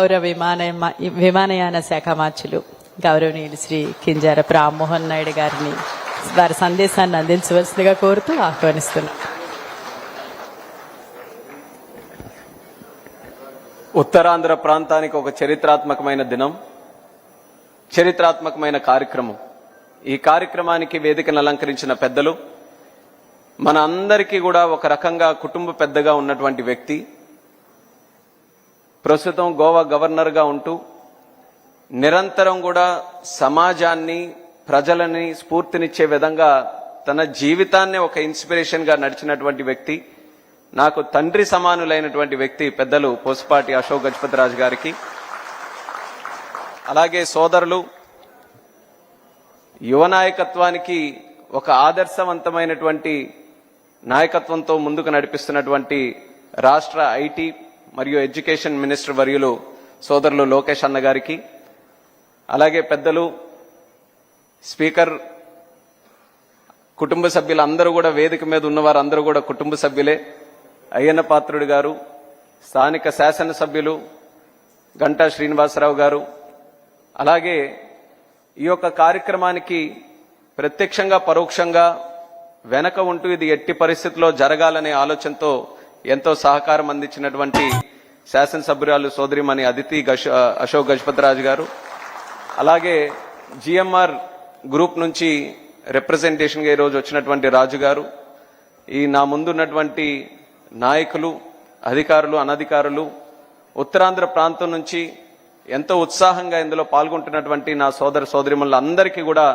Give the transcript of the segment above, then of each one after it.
గౌరవ విమానయాన శాఖ మార్చులు గౌరవనీయులు శ్రీ కింజారపు రామ్మోహన్ నాయుడు గారిని వారి సందేశాన్ని అందించవలసిందిగా కోరుతూ ఆహ్వానిస్తున్నాం. ఉత్తరాంధ్ర ప్రాంతానికి ఒక చరిత్రాత్మకమైన దినం, చరిత్రాత్మకమైన కార్యక్రమం. ఈ కార్యక్రమానికి వేదికను అలంకరించిన పెద్దలు, మన అందరికీ కూడా ఒక రకంగా కుటుంబ పెద్దగా ఉన్నటువంటి వ్యక్తి, ప్రస్తుతం గోవా గవర్నర్గా ఉంటూ నిరంతరం కూడా సమాజాన్ని, ప్రజలని స్ఫూర్తినిచ్చే విధంగా తన జీవితాన్నే ఒక ఇన్స్పిరేషన్గా నడిచినటువంటి వ్యక్తి, నాకు తండ్రి సమానులైనటువంటి వ్యక్తి పెద్దలు పోసుపాటి అశోక్ గజపతిరాజు గారికి, అలాగే సోదరులు, యువ నాయకత్వానికి ఒక ఆదర్శవంతమైనటువంటి నాయకత్వంతో ముందుకు నడిపిస్తున్నటువంటి రాష్ట్ర ఐటీ మరియు ఎడ్యుకేషన్ మినిస్టర్ వర్యులు సోదరులు లోకేష్ అన్న గారికి, అలాగే పెద్దలు, స్పీకర్, కుటుంబ సభ్యులందరూ కూడా వేదిక మీద ఉన్నవారు అందరూ కూడా కుటుంబ సభ్యులే, అయ్యన్న పాత్రుడు గారు, స్థానిక శాసనసభ్యులు గంటా శ్రీనివాసరావు గారు, అలాగే ఈ యొక్క కార్యక్రమానికి ప్రత్యక్షంగా పరోక్షంగా వెనక ఉంటూ ఇది ఎట్టి పరిస్థితుల్లో జరగాలనే ఆలోచనతో ఎంతో సహకారం అందించినటువంటి శాసనసభ్యురాలు సోదరిమణి అదితి అశోక్ గజపతిరాజు గారు, అలాగే జిఎంఆర్ గ్రూప్ నుంచి రిప్రజెంటేషన్గా ఈరోజు వచ్చినటువంటి రాజు గారు, ఈ నా ముందున్నటువంటి నాయకులు, అధికారులు, అనధికారులు, ఉత్తరాంధ్ర ప్రాంతం నుంచి ఎంతో ఉత్సాహంగా ఇందులో పాల్గొంటున్నటువంటి నా సోదర సోదరిమణులందరికీ కూడా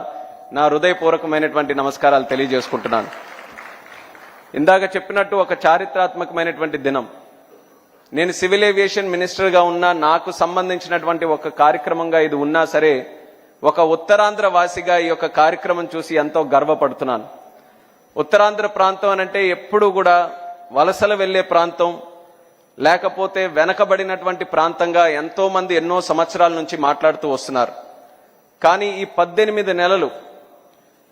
నా హృదయపూర్వకమైనటువంటి నమస్కారాలు తెలియజేసుకుంటున్నాను. ఇందాక చెప్పినట్టు ఒక చారిత్రాత్మకమైనటువంటి దినం. నేను సివిల్ ఏవియేషన్ మినిస్టర్గా ఉన్నా, నాకు సంబంధించినటువంటి ఒక కార్యక్రమంగా ఇది ఉన్నా సరే, ఒక ఉత్తరాంధ్ర వాసిగా ఈ యొక్క కార్యక్రమం చూసి ఎంతో గర్వపడుతున్నాను. ఉత్తరాంధ్ర ప్రాంతం అనంటే ఎప్పుడూ కూడా వలసలు వెళ్లే ప్రాంతం, లేకపోతే వెనకబడినటువంటి ప్రాంతంగా ఎంతో మంది ఎన్నో సంవత్సరాల నుంచి మాట్లాడుతూ వస్తున్నారు. కానీ ఈ 18 నెలలు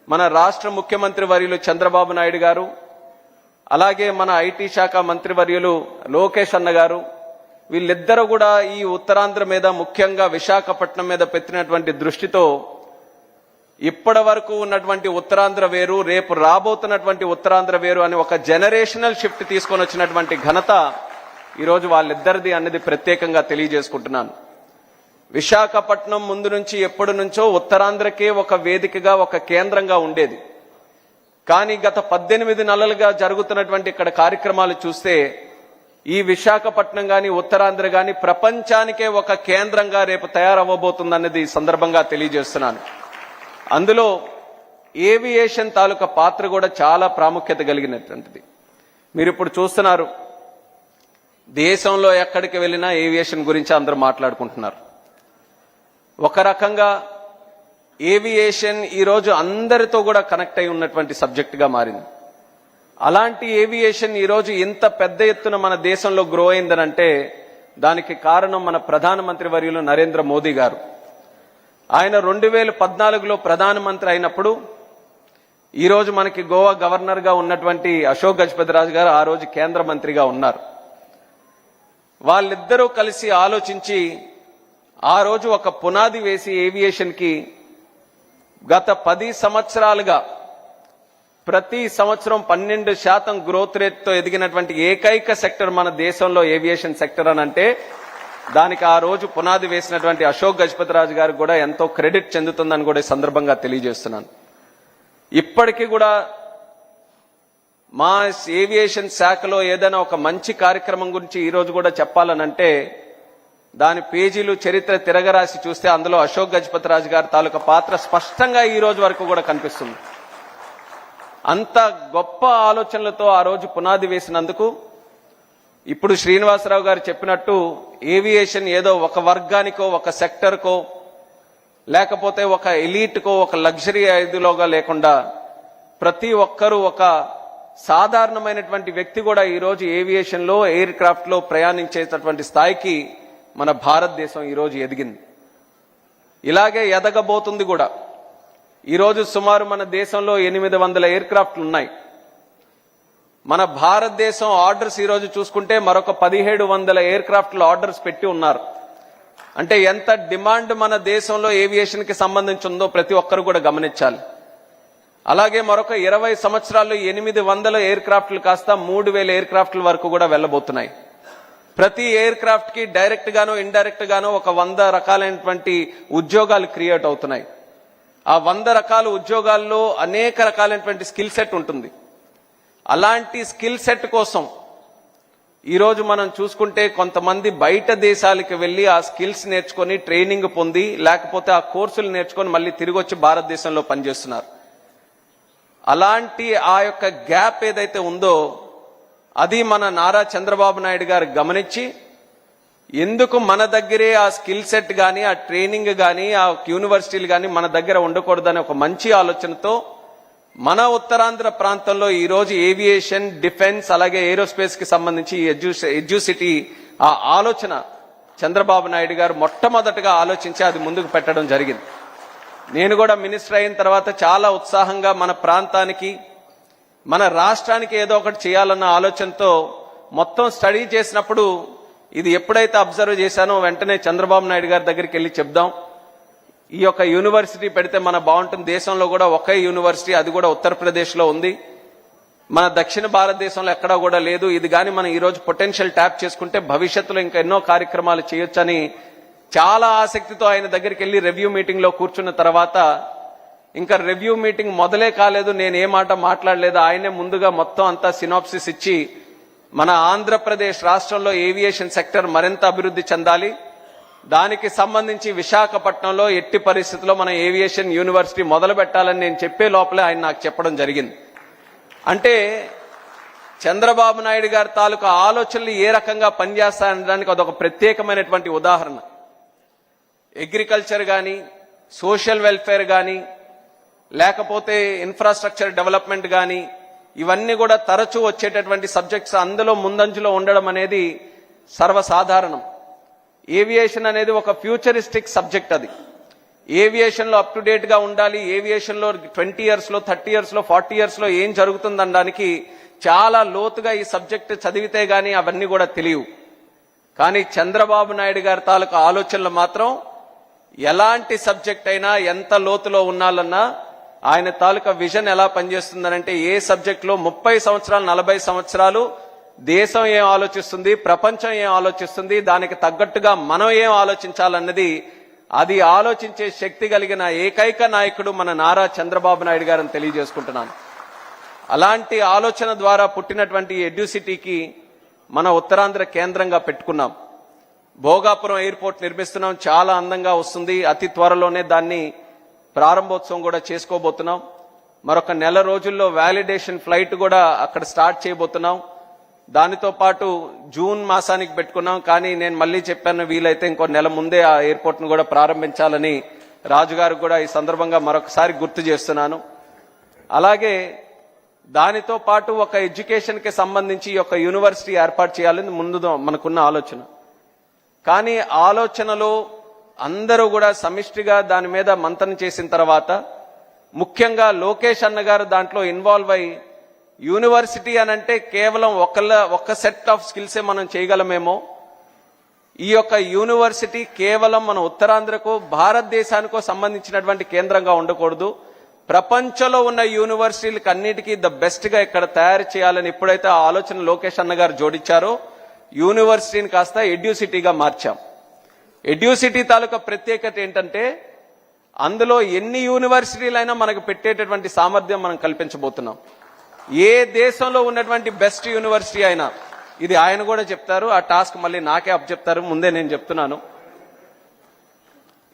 మన రాష్ట్ర ముఖ్యమంత్రి వర్యులు చంద్రబాబు నాయుడు గారు, అలాగే మన ఐటీ శాఖ మంత్రివర్యులు లోకేష్ అన్న గారు, వీళ్ళిద్దరూ కూడా ఈ ఉత్తరాంధ్ర మీద, ముఖ్యంగా విశాఖపట్నం మీద పెట్టినటువంటి దృష్టితో ఇప్పటి వరకు ఉన్నటువంటి ఉత్తరాంధ్ర వేరు, రేపు రాబోతున్నటువంటి ఉత్తరాంధ్ర వేరు అని ఒక జనరేషనల్ షిఫ్ట్ తీసుకొని వచ్చినటువంటి ఘనత ఈరోజు వాళ్ళిద్దరిది అన్నది ప్రత్యేకంగా తెలియజేసుకుంటున్నాను. విశాఖపట్నం ముందు నుంచి ఎప్పటి నుంచో ఉత్తరాంధ్రకే ఒక వేదికగా, ఒక కేంద్రంగా ఉండేది. కానీ గత 18 నెలలుగా జరుగుతున్నటువంటి ఇక్కడ కార్యక్రమాలు చూస్తే ఈ విశాఖపట్నం గాని, ఉత్తరాంధ్ర గాని ప్రపంచానికే ఒక కేంద్రంగా రేపు తయారవ్వబోతుందన్నది సందర్భంగా తెలియజేస్తున్నాను. అందులో ఏవియేషన్ తాలూకా పాత్ర కూడా చాలా ప్రాముఖ్యత కలిగినటువంటిది. మీరు ఇప్పుడు చూస్తున్నారు, దేశంలో ఎక్కడికి వెళ్ళినా ఏవియేషన్ గురించి అందరూ మాట్లాడుకుంటున్నారు. ఒక రకంగా ఏవియేషన్ ఈరోజు అందరితో కూడా కనెక్ట్ అయి ఉన్నటువంటి సబ్జెక్టుగా మారింది. అలాంటి ఏవియేషన్ ఈరోజు ఇంత పెద్ద ఎత్తున మన దేశంలో గ్రో అయిందనంటే దానికి కారణం మన ప్రధానమంత్రి వర్యులు నరేంద్ర మోదీ గారు. ఆయన 2014లో ప్రధానమంత్రి అయినప్పుడు ఈరోజు మనకి గోవా గవర్నర్గా ఉన్నటువంటి అశోక్ గజపతిరాజు గారు ఆ రోజు కేంద్ర మంత్రిగా ఉన్నారు. వాళ్ళిద్దరూ కలిసి ఆలోచించి ఆ రోజు ఒక పునాది వేసి ఏవియేషన్కి గత 10 సంవత్సరాలుగా ప్రతి సంవత్సరం 12% గ్రోత్ రేట్తో ఎదిగినటువంటి ఏకైక సెక్టర్ మన దేశంలో ఏవియేషన్ సెక్టర్ అని అంటే దానికి ఆ రోజు పునాది వేసినటువంటి అశోక్ గజపతిరాజు గారికి కూడా ఎంతో క్రెడిట్ చెందుతుందని కూడా ఈ సందర్భంగా తెలియజేస్తున్నాను. ఇప్పటికీ కూడా మా ఏవియేషన్ శాఖలో ఏదైనా ఒక మంచి కార్యక్రమం గురించి ఈరోజు కూడా చెప్పాలనంటే దాని పేజీలు, చరిత్ర తిరగరాసి చూస్తే అందులో అశోక్ గజపతిరాజు గారి తాలూకా పాత్ర స్పష్టంగా ఈ రోజు వరకు కూడా కనిపిస్తుంది. అంత గొప్ప ఆలోచనలతో ఆ రోజు పునాది వేసినందుకు ఇప్పుడు శ్రీనివాసరావు గారు చెప్పినట్టు ఏవియేషన్ ఏదో ఒక వర్గానికో, ఒక సెక్టర్కో, లేకపోతే ఒక ఎలీట్కో, ఒక లగ్జరీ ఐదులోగా లేకుండా ప్రతి ఒక్కరూ, ఒక సాధారణమైనటువంటి వ్యక్తి కూడా ఈరోజు ఏవియేషన్లో, ఎయిర్ క్రాఫ్ట్లో ప్రయాణించేటటువంటి స్థాయికి మన భారతదేశం ఈరోజు ఎదిగింది. ఇలాగే ఎదగబోతుంది కూడా. ఈరోజు సుమారు మన దేశంలో 800 ఎయిర్ క్రాఫ్ట్లు ఉన్నాయి. మన భారతదేశం ఆర్డర్స్ ఈ రోజు చూసుకుంటే మరొక 1700 ఎయిర్ క్రాఫ్ట్ల ఆర్డర్స్ పెట్టి ఉన్నారు. అంటే ఎంత డిమాండ్ మన దేశంలో ఏవియేషన్ కి సంబంధించి ఉందో ప్రతి ఒక్కరు కూడా గమనించాలి. అలాగే మరొక 20 సంవత్సరాల్లో 800 ఎయిర్ క్రాఫ్ట్లు కాస్త 3000 ఎయిర్ క్రాఫ్ట్ల వరకు కూడా వెళ్ళబోతున్నాయి. ప్రతి ఎయిర్ క్రాఫ్ట్ కి డైరెక్ట్ గానో ఇండైరెక్ట్ గానో ఒక 100 రకాలైనటువంటి ఉద్యోగాలు క్రియేట్ అవుతున్నాయి. ఆ 100 రకాల ఉద్యోగాల్లో అనేక రకాలైనటువంటి స్కిల్ సెట్ ఉంటుంది. అలాంటి స్కిల్ సెట్ కోసం ఈరోజు మనం చూసుకుంటే కొంతమంది బయట దేశాలకు వెళ్లి ఆ స్కిల్స్ నేర్చుకొని ట్రైనింగ్ పొంది లేకపోతే ఆ కోర్సులు నేర్చుకొని మళ్ళీ తిరిగి వచ్చి భారతదేశంలో పనిచేస్తున్నారు. అలాంటి ఆ యొక్క గ్యాప్ ఏదైతే ఉందో అది మన నారా చంద్రబాబు నాయుడు గారు గమనించి ఎందుకు మన దగ్గరే ఆ స్కిల్ సెట్ గానీ ఆ ట్రైనింగ్ గానీ ఆ యూనివర్సిటీలు గానీ మన దగ్గర ఉండకూడదనే ఒక మంచి ఆలోచనతో మన ఉత్తరాంధ్ర ప్రాంతంలో ఈ రోజు ఏవియేషన్, డిఫెన్స్ అలాగే ఏరోస్పేస్ కి సంబంధించి ఎడ్యూసిటీ ఆ ఆలోచన చంద్రబాబు నాయుడు గారు మొట్టమొదటగా ఆలోచించి అది ముందుకు పెట్టడం జరిగింది. నేను కూడా మినిస్టర్ అయిన తర్వాత చాలా ఉత్సాహంగా మన ప్రాంతానికి మన రాష్ట్రానికి ఏదో ఒకటి చేయాలన్న ఆలోచనతో మొత్తం స్టడీ చేసినప్పుడు ఇది ఎప్పుడైతే అబ్జర్వ్ చేశానో వెంటనే చంద్రబాబు నాయుడు గారి దగ్గరికి వెళ్ళి చెప్దాం, ఈ యొక్క యూనివర్సిటీ పెడితే మన బాగుంటుంది. దేశంలో కూడా ఒకే యూనివర్సిటీ, అది కూడా ఉత్తరప్రదేశ్లో ఉంది. మన దక్షిణ భారతదేశంలో ఎక్కడా కూడా లేదు. ఇది కానీ మనం ఈరోజు పొటెన్షియల్ ట్యాప్ చేసుకుంటే భవిష్యత్తులో ఇంకా ఎన్నో కార్యక్రమాలు చేయొచ్చని చాలా ఆసక్తితో ఆయన దగ్గరికి వెళ్ళి రివ్యూ మీటింగ్ లో కూర్చున్న తర్వాత ఇంకా రివ్యూ మీటింగ్ మొదలే కాలేదు, నేను ఏ మాట మాట్లాడలేదు. ఆయనే ముందుగా మొత్తం అంతా సినాప్సిస్ ఇచ్చి మన ఆంధ్రప్రదేశ్ రాష్ట్రంలో ఏవియేషన్ సెక్టర్ మరింత అభివృద్ధి చెందాలి, దానికి సంబంధించి విశాఖపట్నంలో ఎట్టి పరిస్థితుల్లో మన ఏవియేషన్ యూనివర్సిటీ మొదలు పెట్టాలని నేను చెప్పే లోపలే ఆయన నాకు చెప్పడం జరిగింది. అంటే చంద్రబాబు నాయుడు గారి తాలూకా ఆలోచనలు ఏ రకంగా పనిచేస్తాయనడానికి అదొక ప్రత్యేకమైనటువంటి ఉదాహరణ. అగ్రికల్చర్ కానీ, సోషల్ వెల్ఫేర్ కానీ, లేకపోతే ఇన్ఫ్రాస్ట్రక్చర్ డెవలప్మెంట్ కానీ, ఇవన్నీ కూడా తరచూ వచ్చేటటువంటి సబ్జెక్ట్స్. అందులో ముందంజలో ఉండడం అనేది సర్వసాధారణం. ఏవియేషన్ అనేది ఒక ఫ్యూచరిస్టిక్ సబ్జెక్ట్. అది ఏవియేషన్ లో అప్ టు డేట్ గా ఉండాలి. ఏవియేషన్ లో 20 years లో 30 years లో 40 years లో ఏం జరుగుతుందనడానికి చాలా లోతుగా ఈ సబ్జెక్ట్ చదివితే గానీ అవన్నీ కూడా తెలియవు. కానీ చంద్రబాబు నాయుడు గారి తాలూకా ఆలోచనలు మాత్రం ఎలాంటి సబ్జెక్ట్ అయినా ఎంత లోతులో ఉండాలన్నా ఆయన తాలూకా విజన్ ఎలా పనిచేస్తుందనంటే ఏ సబ్జెక్ట్ లో 30 సంవత్సరాలు 40 సంవత్సరాలు దేశం ఏం ఆలోచిస్తుంది, ప్రపంచం ఏం ఆలోచిస్తుంది, దానికి తగ్గట్టుగా మనం ఏం ఆలోచించాలన్నది అది ఆలోచించే శక్తి కలిగిన ఏకైక నాయకుడు మన నారా చంద్రబాబు నాయుడు గారని తెలియజేసుకుంటున్నాను. అలాంటి ఆలోచన ద్వారా పుట్టినటువంటి ఎడ్యూసిటీకి మన ఉత్తరాంధ్ర కేంద్రంగా పెట్టుకున్నాం. భోగాపురం ఎయిర్పోర్ట్ నిర్మిస్తున్నాం, చాలా అందంగా వస్తుంది. అతి త్వరలోనే దాన్ని ప్రారంభోత్సవం కూడా చేసుకోబోతున్నాం. మరొక నెల రోజుల్లో వ్యాలిడేషన్ ఫ్లైట్ కూడా అక్కడ స్టార్ట్ చేయబోతున్నాం. దానితో పాటు జూన్ మాసానికి పెట్టుకున్నాం. కానీ నేను మళ్ళీ చెప్పాను, వీలైతే ఇంకో నెల ముందే ఆ ఎయిర్పోర్ట్ ను కూడా ప్రారంభించాలని రాజుగారు కూడా ఈ సందర్భంగా మరొకసారి గుర్తు చేస్తున్నాను. అలాగే దానితో పాటు ఒక ఎడ్యుకేషన్ కి సంబంధించి ఒక యూనివర్సిటీ ఏర్పాటు చేయాలని ముందు మనకున్న ఆలోచన. కానీ ఆలోచనలో అందరూ కూడా సమిష్టిగా దాని మీద మంతనం చేసిన తర్వాత ముఖ్యంగా లోకేష్ అన్న గారు దాంట్లో ఇన్వాల్వ్ అయ్యి యూనివర్సిటీ అనంటే కేవలం ఒక సెట్ ఆఫ్ స్కిల్సే మనం చేయగలమేమో, ఈ యొక్క యూనివర్సిటీ కేవలం మన ఉత్తరాంధ్రకు భారతదేశానికో సంబంధించినటువంటి కేంద్రంగా ఉండకూడదు, ప్రపంచంలో ఉన్న యూనివర్సిటీలకు అన్నిటికీ ద బెస్ట్ గా ఇక్కడ తయారు చేయాలని ఎప్పుడైతే ఆ ఆలోచన లోకేష్ అన్న గారు జోడించారో యూనివర్సిటీని కాస్త ఎడ్యూసిటీగా మార్చాం. ఎడ్యూసిటీ తాలూకా ప్రత్యేకత ఏంటంటే అందులో ఎన్ని యూనివర్సిటీలైనా మనకు పెట్టేటటువంటి సామర్థ్యం మనం కల్పించబోతున్నాం. ఏ దేశంలో ఉన్నటువంటి బెస్ట్ యూనివర్సిటీ అయినా, ఇది ఆయన కూడా చెప్తారు, ఆ టాస్క్ మళ్ళీ నాకే అప్పచెప్తారు, ముందే నేను చెప్తున్నాను.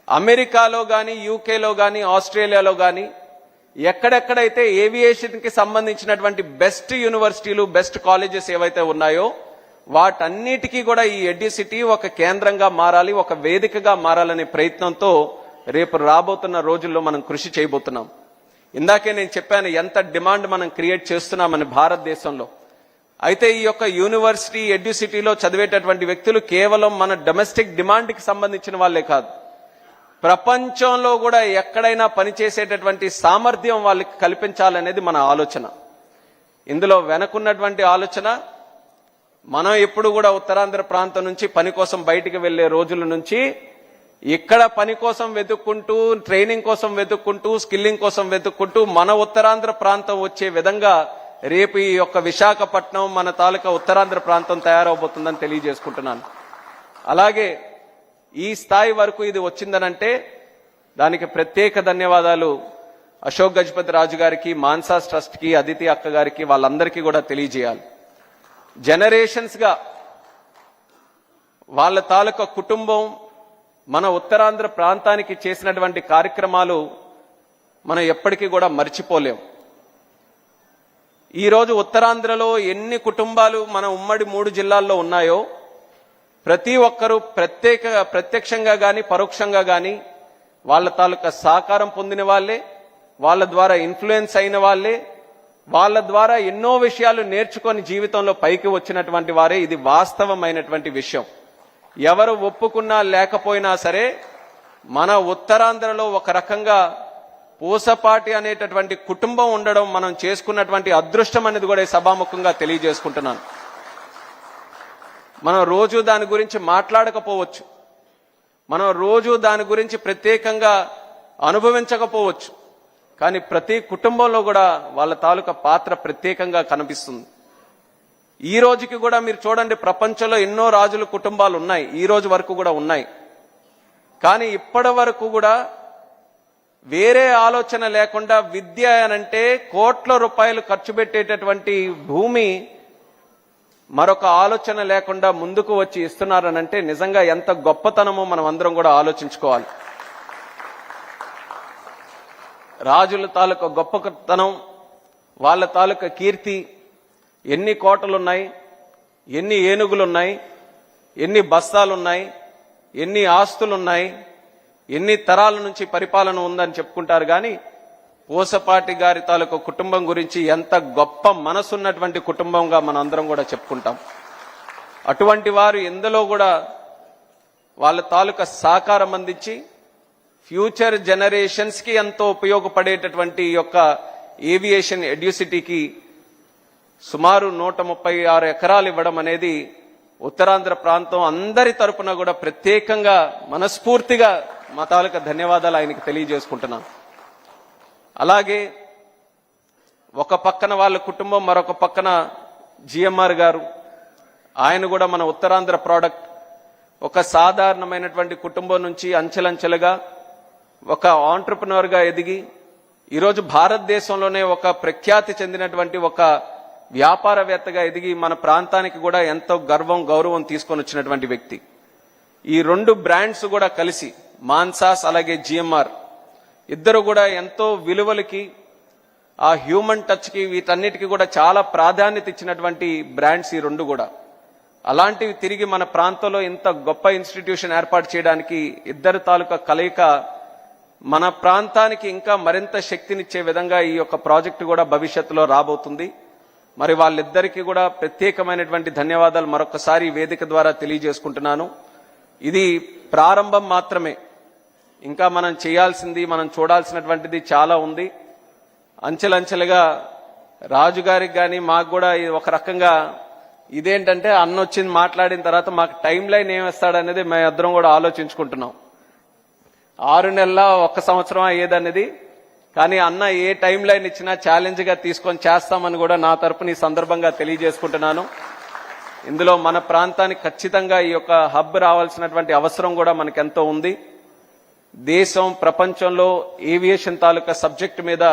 అమెరికాలో గాని, యూకేలో గాని, ఆస్ట్రేలియాలో గాని ఎక్కడెక్కడైతే ఏవియేషన్ కి సంబంధించినటువంటి బెస్ట్ యూనివర్సిటీలు, బెస్ట్ కాలేజెస్ ఏవైతే ఉన్నాయో వాటన్నిటికీ కూడా ఈ ఎడ్యుసిటీ ఒక కేంద్రంగా మారాలి, ఒక వేదికగా మారాలనే ప్రయత్నంతో రేపు రాబోతున్న రోజుల్లో మనం కృషి చేయబోతున్నాం. ఇందాకే నేను చెప్పాను ఎంత డిమాండ్ మనం క్రియేట్ చేస్తున్నామని భారతదేశంలో. అయితే ఈ యొక్క యూనివర్సిటీ ఎడ్యుసిటీలో చదివేటటువంటి వ్యక్తులు కేవలం మన డొమెస్టిక్ డిమాండ్ కి సంబంధించిన వాళ్లే కాదు, ప్రపంచంలో కూడా ఎక్కడైనా పనిచేసేటటువంటి సామర్థ్యం వాళ్ళకి కల్పించాలనేది మన ఆలోచన. ఇందులో వెనకున్నటువంటి ఆలోచన, మనం ఎప్పుడు కూడా ఉత్తరాంధ్ర ప్రాంతం నుంచి పని కోసం బయటికి వెళ్లే రోజుల నుంచి ఇక్కడ పని కోసం వెతుక్కుంటూ, ట్రైనింగ్ కోసం వెతుక్కుంటూ, స్కిల్లింగ్ కోసం వెతుక్కుంటూ మన ఉత్తరాంధ్ర ప్రాంతం వచ్చే విధంగా రేపు ఈ యొక్క విశాఖపట్నం మన తాలూకా ఉత్తరాంధ్ర ప్రాంతం తయారవబోతుందని తెలియజేసుకుంటున్నాను. అలాగే ఈ స్థాయి వరకు ఇది వచ్చిందనంటే దానికి ప్రత్యేక ధన్యవాదాలు అశోక్ గజపతి రాజు గారికి, మాన్సాస్ ట్రస్ట్ కి, అదితి అక్క గారికి, వాళ్ళందరికీ కూడా తెలియజేయాలి. జనరేషన్స్ గా వాళ్ళ తాలూకా కుటుంబం మన ఉత్తరాంధ్ర ప్రాంతానికి చేసినటువంటి కార్యక్రమాలు మనం ఎప్పటికీ కూడా మర్చిపోలేం. ఈరోజు ఉత్తరాంధ్రలో ఎన్ని కుటుంబాలు మన ఉమ్మడి 3 జిల్లాల్లో ఉన్నాయో ప్రతి ఒక్కరూ ప్రత్యక్షంగా గాని పరోక్షంగా గాని వాళ్ళ తాలూకా సహకారం పొందిన వాళ్ళే, వాళ్ళ ద్వారా ఇన్ఫ్లుయెన్స్ అయిన వాళ్ళే, వాళ్ళ ద్వారా ఎన్నో విషయాలు నేర్చుకొని జీవితంలో పైకి వచ్చినటువంటి వారే. ఇది వాస్తవమైనటువంటి విషయం. ఎవరు ఒప్పుకున్నా లేకపోయినా సరే మన ఉత్తరాంధ్రలో ఒక రకంగా పూసపాటి అనేటటువంటి కుటుంబం ఉండడం మనం చేసుకున్నటువంటి అదృష్టం అనేది కూడా సభాముఖంగా తెలియజేసుకుంటున్నాను. మనం రోజు దాని గురించి మాట్లాడకపోవచ్చు, మనం రోజు దాని గురించి ప్రత్యేకంగా అనుభవించకపోవచ్చు, కానీ ప్రతి కుటుంబంలో కూడా వాళ్ళ తాలూకా పాత్ర ప్రత్యేకంగా కనిపిస్తుంది. ఈ రోజుకి కూడా మీరు చూడండి, ప్రపంచంలో ఎన్నో రాజుల కుటుంబాలు ఉన్నాయి, ఈ రోజు వరకు కూడా ఉన్నాయి. కానీ ఇప్పటి వరకు కూడా వేరే ఆలోచన లేకుండా విద్య అనంటే కోట్ల రూపాయలు ఖర్చు పెట్టేటటువంటి భూమి మరొక ఆలోచన లేకుండా ముందుకు వచ్చి ఇస్తున్నారనంటే నిజంగా ఎంత గొప్పతనమో మనం అందరం కూడా ఆలోచించుకోవాలి. రాజుల తాలూకా గొప్పతనం, వాళ్ళ తాలూకా కీర్తి, ఎన్ని కోటలున్నాయి, ఎన్ని ఏనుగులున్నాయి, ఎన్ని బస్తాలున్నాయి, ఎన్ని ఆస్తులున్నాయి, ఎన్ని తరాల నుంచి పరిపాలన ఉందని చెప్పుకుంటారు. కానీ పూసపాటి గారి తాలూకా కుటుంబం గురించి ఎంత గొప్ప మనసున్నటువంటి కుటుంబంగా మనం అందరం కూడా చెప్పుకుంటాం. అటువంటి వారు ఎందులో కూడా వాళ్ళ తాలూకా సహకారం అందించి ఫ్యూచర్ జనరేషన్స్ కి ఎంతో ఉపయోగపడేటటువంటి యొక్క ఏవియేషన్ ఎడ్యుసిటీకి సుమారు 136 ఎకరాలు ఇవ్వడం అనేది ఉత్తరాంధ్ర ప్రాంతం అందరి తరపున కూడా ప్రత్యేకంగా మనస్ఫూర్తిగా మా తాలూకా ధన్యవాదాలు ఆయనకి తెలియజేసుకుంటున్నాను. అలాగే ఒక పక్కన వాళ్ళ కుటుంబం, మరొక పక్కన జిఎంఆర్ గారు, ఆయన కూడా మన ఉత్తరాంధ్ర ప్రోడక్ట్. ఒక సాధారణమైనటువంటి కుటుంబం నుంచి అంచెలంచెలుగా ఒక ఆంట్రప్రెన్యూర్ గా ఎదిగి ఈరోజు భారతదేశంలోనే ఒక ప్రఖ్యాతి చెందినటువంటి ఒక వ్యాపారవేత్తగా ఎదిగి మన ప్రాంతానికి కూడా ఎంతో గర్వం, గౌరవం తీసుకొని వచ్చినటువంటి వ్యక్తి. ఈ 2 బ్రాండ్స్ కూడా కలిసి మాన్సాస్ అలాగే జిఎంఆర్ ఇద్దరు కూడా ఎంతో విలువలకి, ఆ హ్యూమన్ టచ్ కి, వీటన్నిటికీ కూడా చాలా ప్రాధాన్యత ఇచ్చినటువంటి బ్రాండ్స్ ఈ 2 కూడా. అలాంటివి తిరిగి మన ప్రాంతంలో ఇంత గొప్ప ఇన్స్టిట్యూషన్ ఏర్పాటు చేయడానికి ఇద్దరు తాలూకా కలయిక మన ప్రాంతానికి ఇంకా మరింత శక్తినిచ్చే విధంగా ఈ యొక్క ప్రాజెక్టు కూడా భవిష్యత్తులో రాబోతుంది. మరి వాళ్ళిద్దరికీ కూడా ప్రత్యేకమైనటువంటి ధన్యవాదాలు మరొకసారి వేదిక ద్వారా తెలియజేసుకుంటున్నాను. ఇది ప్రారంభం మాత్రమే. ఇంకా మనం చేయాల్సింది, మనం చూడాల్సినటువంటిది చాలా ఉంది. అంచెలంచెలుగా రాజుగారికి కానీ మాకు కూడా ఒక రకంగా ఇదేంటంటే అన్నొచ్చింది మాట్లాడిన తర్వాత మాకు టైం లైన్ ఏమిస్తాడనేది మేము ఇద్దరం కూడా ఆలోచించుకుంటున్నాం. 6 నెలల 1 సంవత్సరం అయ్యేదనేది, కానీ అన్న ఏ టైం లైన్ ఇచ్చినా ఛాలెంజ్ గా తీసుకొని చేస్తామని కూడా నా తరపున ఈ సందర్భంగా తెలియజేసుకుంటున్నాను. ఇందులో మన ప్రాంతానికి ఖచ్చితంగా ఈ యొక్క హబ్ రావాల్సినటువంటి అవసరం కూడా మనకెంతో ఉంది. దేశం, ప్రపంచంలో ఏవియేషన్ తాలూకా సబ్జెక్ట్ మీద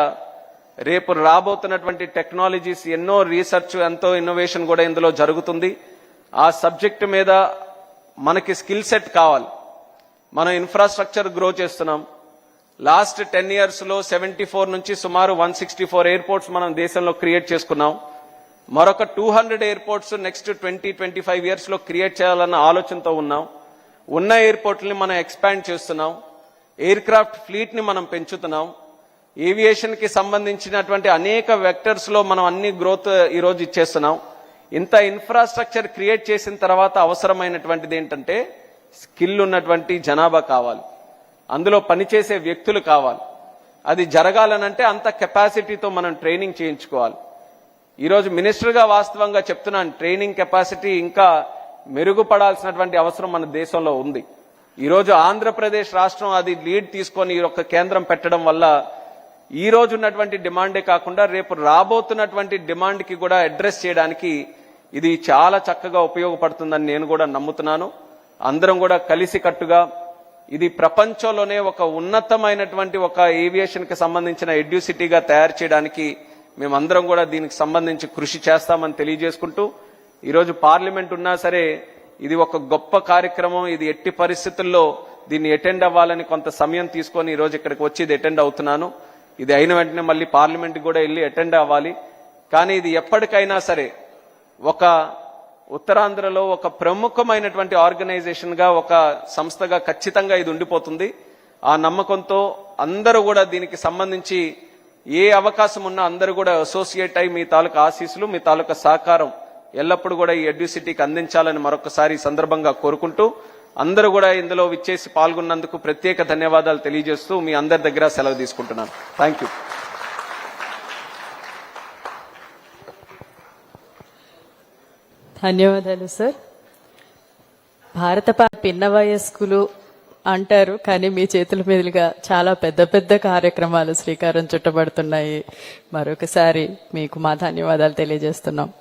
రేపు రాబోతున్నటువంటి టెక్నాలజీస్, ఎన్నో రీసెర్చ్, ఎంతో ఇన్నోవేషన్ కూడా ఇందులో జరుగుతుంది. ఆ సబ్జెక్ట్ మీద మనకి స్కిల్ సెట్ కావాలి. మనం ఇన్ఫ్రాస్ట్రక్చర్ గ్రో చేస్తున్నాం. లాస్ట్ 10 years లో 74 నుంచి సుమారు 164 ఎయిర్పోర్ట్స్ మనం దేశంలో క్రియేట్ చేసుకున్నాం. మరొక 200 ఎయిర్పోర్ట్స్ నెక్స్ట్ 20-25 years లో క్రియేట్ చేయాలన్న ఆలోచనతో ఉన్నాం. ఉన్న ఎయిర్పోర్ట్ని మనం ఎక్స్పాండ్ చేస్తున్నాం. ఎయిర్ క్రాఫ్ట్ ఫ్లీట్ ని మనం పెంచుతున్నాం. ఏవియేషన్ కి సంబంధించినటువంటి అనేక వెక్టర్స్ లో మనం అన్ని గ్రోత్ ఈ రోజు ఇచ్చేస్తున్నాం. ఇంత ఇన్ఫ్రాస్ట్రక్చర్ క్రియేట్ చేసిన తర్వాత అవసరమైనటువంటిది ఏంటంటే స్కిల్ ఉన్నటువంటి జనాభా కావాలి, అందులో పనిచేసే వ్యక్తులు కావాలి. అది జరగాలనంటే అంత కెపాసిటీతో మనం ట్రైనింగ్ చేయించుకోవాలి. ఈరోజు మినిస్టర్గా వాస్తవంగా చెప్తున్నాను, ట్రైనింగ్ కెపాసిటీ ఇంకా మెరుగుపడాల్సినటువంటి అవసరం మన దేశంలో ఉంది. ఈరోజు ఆంధ్రప్రదేశ్ రాష్ట్రం అది లీడ్ తీసుకొని ఈ యొక్క కేంద్రం పెట్టడం వల్ల ఈ రోజు ఉన్నటువంటి డిమాండే కాకుండా రేపు రాబోతున్నటువంటి డిమాండ్కి కూడా అడ్రస్ చేయడానికి ఇది చాలా చక్కగా ఉపయోగపడుతుందని నేను కూడా నమ్ముతున్నాను. అందరం కూడా కలిసికట్టుగా ఇది ప్రపంచంలోనే ఒక ఉన్నతమైనటువంటి ఒక ఏవియేషన్కి సంబంధించిన ఎడ్యూసిటీగా తయారు చేయడానికి మేమందరం కూడా దీనికి సంబంధించి కృషి చేస్తామని తెలియజేసుకుంటూ, ఈరోజు పార్లమెంట్ ఉన్నా సరే ఇది ఒక గొప్ప కార్యక్రమం. ఇది ఎట్టి పరిస్థితుల్లో దీన్ని అటెండ్ అవ్వాలని కొంత సమయం తీసుకొని ఈరోజు ఇక్కడికి వచ్చి ఇది అటెండ్ అవుతున్నాను. ఇది అయిన వెంటనే మళ్ళీ పార్లమెంట్కి కూడా వెళ్ళి అటెండ్ అవ్వాలి. కానీ ఇది ఎప్పటికైనా సరే ఒక ఉత్తరాంధ్రలో ఒక ప్రముఖమైనటువంటి ఆర్గనైజేషన్గా, ఒక సంస్థగా ఖచ్చితంగా ఇది ఉండిపోతుంది. ఆ నమ్మకంతో అందరూ కూడా దీనికి సంబంధించి ఏ అవకాశం ఉన్నా అందరూ కూడా అసోసియేట్ అయి మీ తాలూకా ఆశీస్సులు, మీ తాలూకా సహకారం ఎల్లప్పుడూ కూడా ఈ ఎడ్యుసిటీకి అందించాలని మరొకసారి ఈ సందర్భంగా కోరుకుంటూ, అందరూ కూడా ఇందులో విచ్చేసి పాల్గొన్నందుకు ప్రత్యేక ధన్యవాదాలు తెలియజేస్తూ మీ అందరి దగ్గర సెలవు తీసుకుంటున్నాను. Thank you. ధన్యవాదాలు సార్. భారత పిన్న వయస్కులు అంటారు, కానీ మీ చేతుల మీదుగా చాలా పెద్ద పెద్ద కార్యక్రమాలు శ్రీకారం చుట్టబడుతున్నాయి. మరొకసారి మీకు మా ధన్యవాదాలు తెలియజేస్తున్నాం.